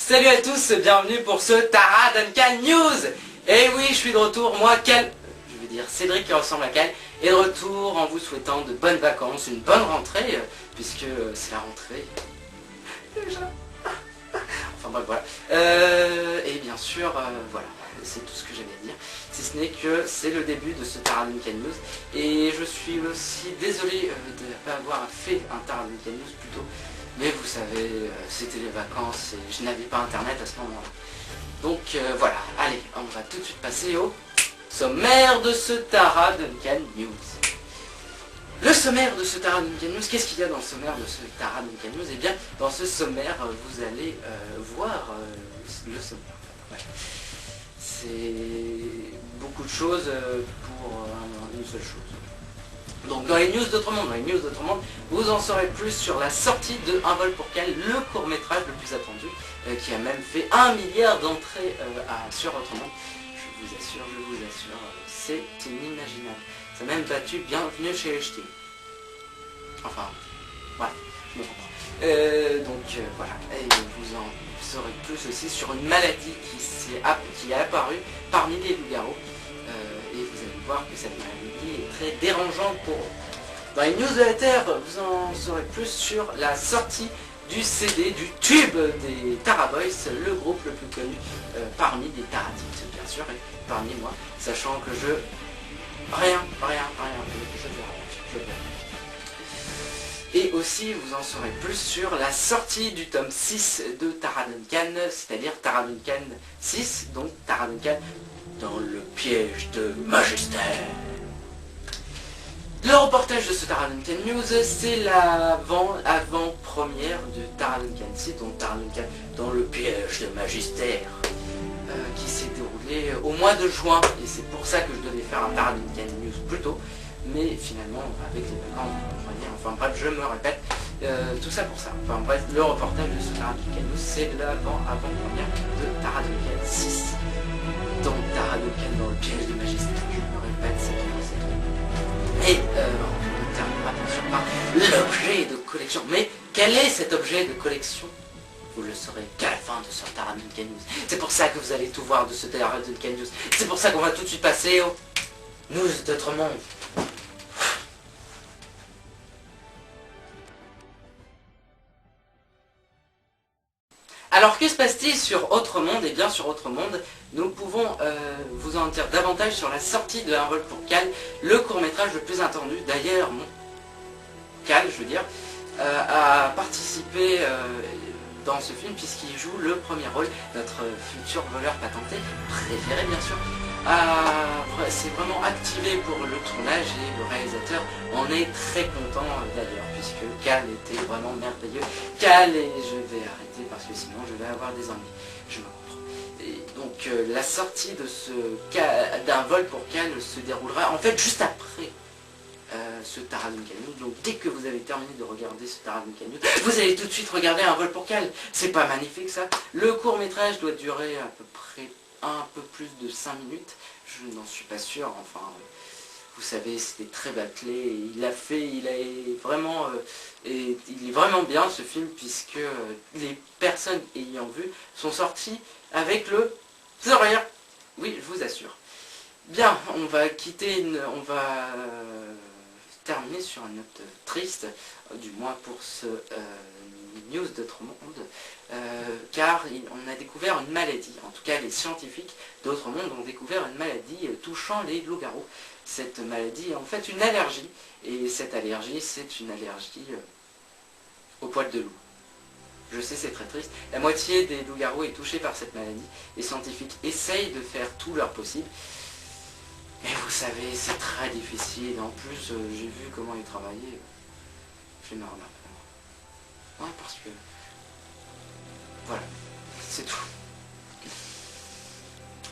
Salut à tous, bienvenue pour ce Tara Duncan News. Et oui, je suis de retour, moi, je veux dire Cédric qui ressemble à Cal, est de retour en vous souhaitant de bonnes vacances, une bonne rentrée, puisque c'est la rentrée. Déjà. Enfin bref, voilà. Et bien sûr, voilà, c'est tout ce que j'avais à dire. Si ce n'est que c'est le début de ce Tara Duncan News. Et je suis aussi désolé de ne pas avoir fait un Tara Duncan News plus tôt. Mais vous savez, c'était les vacances et je n'avais pas internet à ce moment-là. Donc voilà, allez, on va tout de suite passer au sommaire de ce Tara Duncan News. Le sommaire de ce Tara Duncan News, qu'est-ce qu'il y a dans le sommaire de ce Tara Duncan News? Eh bien, dans ce sommaire, vous allez voir le sommaire. Ouais. C'est beaucoup de choses pour une seule chose. Donc dans les news d'autre monde, vous en saurez plus sur la sortie de Un vol pour Cal, le court-métrage le plus attendu, qui a même fait 1 milliard d'entrées sur Autre Monde. Je vous assure, c'est inimaginable. Ça a même battu Bienvenue chez les Ch'tis. Enfin, ouais, je me comprends. Donc voilà, et vous en saurez plus aussi sur une maladie qui est apparue parmi les loups-garous. Et vous allez voir que cette maladie est très dérangeante pour eux. Dans les news de la Terre, vous en saurez plus sur la sortie du CD, du tube des Tara Boys, le groupe le plus connu parmi les Taradicts, bien sûr, et parmi moi, sachant que je verrai. Et aussi, vous en saurez plus sur la sortie du tome 6 de Tara Duncan, c'est-à-dire Tara Duncan 6, donc Tara Duncan dans le piège de Magistère. Le reportage de ce Tara Duncan News, c'est l'avant-première de Tara Duncan 6, donc Tara Duncan dans le piège de Magistère, qui s'est déroulé au mois de juin, et c'est pour ça que je devais faire un Tara Duncan News plus tôt, mais finalement, avec les vacances, vous comprenez, enfin bref, je me répète, tout ça pour ça. Enfin bref, le reportage de ce Tara Duncan News, c'est l'avant-première de Tara Duncan 6. Donc Tara Duncan dans le piège de Magistère, je me répète, c'est tout. Et on terminera bien sûr par l'objet de collection. Mais quel est cet objet de collection? Vous le saurez qu'à la fin de ce Tara Duncan News. C'est pour ça que vous allez tout voir de ce Tara Duncan News. C'est pour ça qu'on va tout de suite passer aux news d'Autre Monde. Alors que se passe-t-il sur Autre Monde? Et bien sur Autre Monde, nous pouvons vous en dire davantage sur la sortie de Un vol pour Cal, le court-métrage le plus attendu. D'ailleurs, Cal, je veux dire, a participé dans ce film puisqu'il joue le premier rôle, notre futur voleur patenté, préféré bien sûr. C'est vraiment activé pour le tournage et le réalisateur en est très content d'ailleurs, puisque Cal était vraiment merveilleux. Cal, et je vais arrêter parce que sinon je vais avoir des ennuis, je me comprends. Et donc la sortie de d'un vol pour Cal se déroulera en fait juste après ce Tara Duncan News. Donc dès que vous avez terminé de regarder ce Tara Duncan News, vous allez tout de suite regarder Un vol pour Cal. C'est pas magnifique ça? Le court métrage doit durer à peu près un peu plus de 5 minutes, je n'en suis pas sûr, enfin vous savez c'était très bâclé, et il est vraiment bien ce film, puisque les personnes ayant vu sont sorties avec le sourire, oui je vous assure. Bien, on va terminer sur une note triste, du moins pour ce news d'Autre Monde, car on a découvert une maladie, en tout cas les scientifiques d'Autre Monde ont découvert une maladie touchant les loups-garous. Cette maladie est en fait une allergie, et cette allergie c'est une allergie au poil de loup. Je sais, c'est très triste, la moitié des loups-garous est touchée par cette maladie, les scientifiques essayent de faire tout leur possible, mais vous savez c'est très difficile, en plus j'ai vu comment ils travaillaient, j'ai marre d'un peu. Ouais, parce que voilà, c'est tout.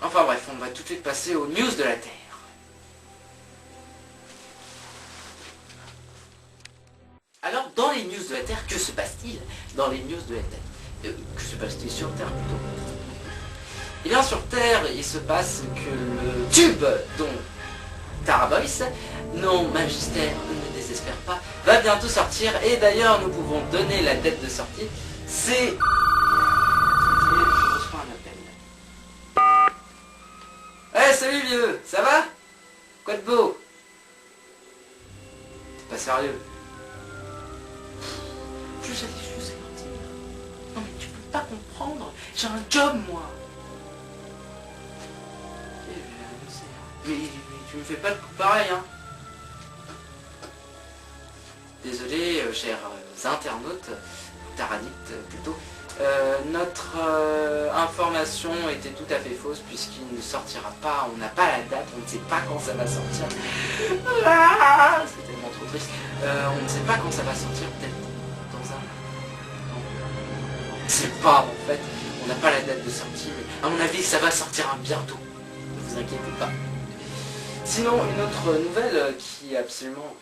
Enfin bref, on va tout de suite passer aux news de la Terre. Alors, dans les news de la Terre, que se passe-t-il dans les news de la Terre? Que se passe-t-il sur Terre plutôt? Eh bien sur Terre, il se passe que le tube dont Tara Boys, non Magistère, ne désespère pas, va bientôt sortir, et d'ailleurs nous pouvons donner la date de sortie, c'est sérieux. Je j'allais juste leur dire. Non mais tu peux pas comprendre. J'ai un job moi. Mais tu me fais pas de coup pareil hein. Désolé chers internautes, taradictes plutôt. Notre information était tout à fait fausse puisqu'il ne sortira pas, on n'a pas la date, on ne sait pas quand ça va sortir. Ah, c'est tellement trop triste. On ne sait pas quand ça va sortir, peut-être dans un... Non. On ne sait pas en fait, on n'a pas la date de sortie, mais à mon avis ça va sortir bientôt. Ne vous inquiétez pas. Sinon, une autre nouvelle qui est absolument...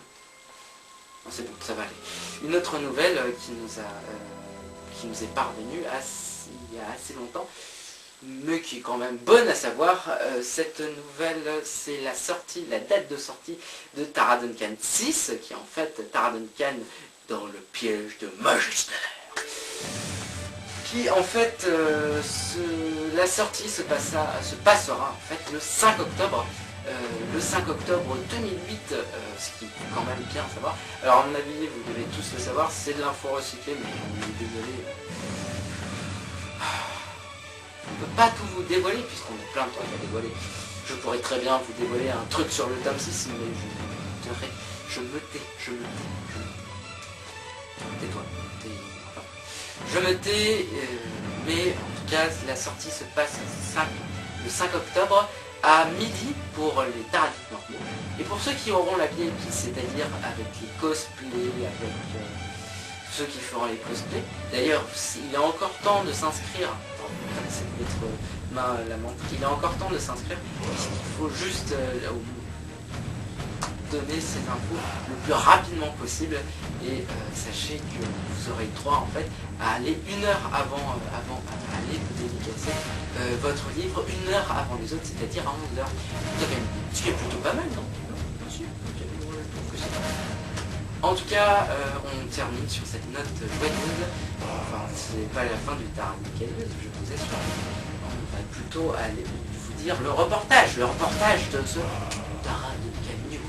Non, c'est bon, ça va aller. Une autre nouvelle qui nous est parvenue il y a assez longtemps, mais qui est quand même bonne à savoir. Cette nouvelle, c'est la date de sortie de Tara Duncan 6, qui est en fait Tara Duncan dans le piège de Magister. Qui en fait, la sortie se passera en fait le 5 octobre. Le 5 octobre 2008, ce qui est quand même bien à savoir. Alors à mon avis, vous devez tous le savoir, c'est de l'info recyclée, mais on est désolé. On ne peut pas tout vous dévoiler, puisqu'on a plein de trucs à dévoiler. Je pourrais très bien vous dévoiler un truc sur le tome 6, mais je me tais. Tais-toi. Je me tais, mais en tout cas, la sortie se passe le 5 octobre. À midi pour les taradites normaux. Et pour ceux qui auront la VIP, c'est-à-dire avec les cosplays, avec ceux qui feront les cosplays. D'ailleurs, il est encore temps de s'inscrire. Il est encore temps de s'inscrire. Il faut juste donner ces infos le plus rapidement possible. Et sachez que vous aurez le droit en fait à aller une heure avant aller dédicacer votre livre, une heure avant les autres, c'est-à-dire à 11h. Ce qui est plutôt pas mal, non? En tout cas, on termine sur cette note joyeuse. Enfin, c'est pas la fin du Taraduncan, je vous assure. On va plutôt aller vous dire le reportage de ce Taraduncan News.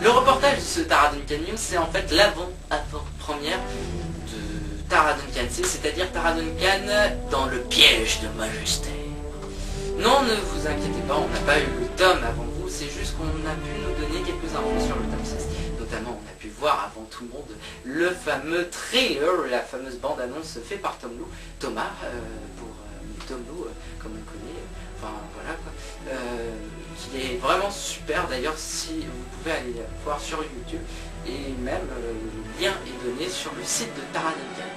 Le reportage de ce Tara Duncan News, c'est en fait l'avant-première de Tara Duncan 6, c'est-à-dire Tara Duncan dans le piège de Magister. Non, ne vous inquiétez pas, on n'a pas eu le tome avant vous, c'est juste qu'on a pu nous donner quelques infos sur le tome 6. Notamment, on a pu voir avant tout le monde le fameux trailer, la fameuse bande-annonce faite par Thomas, pour Tom Lou, comme on connaît, enfin voilà quoi. Qui est vraiment super. D'ailleurs, si vous pouvez aller voir sur YouTube, et même le lien est donné sur le site de Tara Duncan.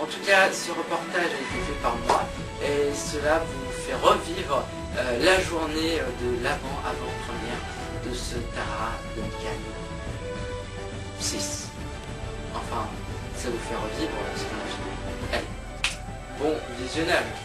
En tout cas, ce reportage a été fait par moi et cela vous fait revivre la journée de l'avant-première de ce Tara Duncan 6. Enfin, ça vous fait revivre ce qu'on a fait. Allez, bon visionnage.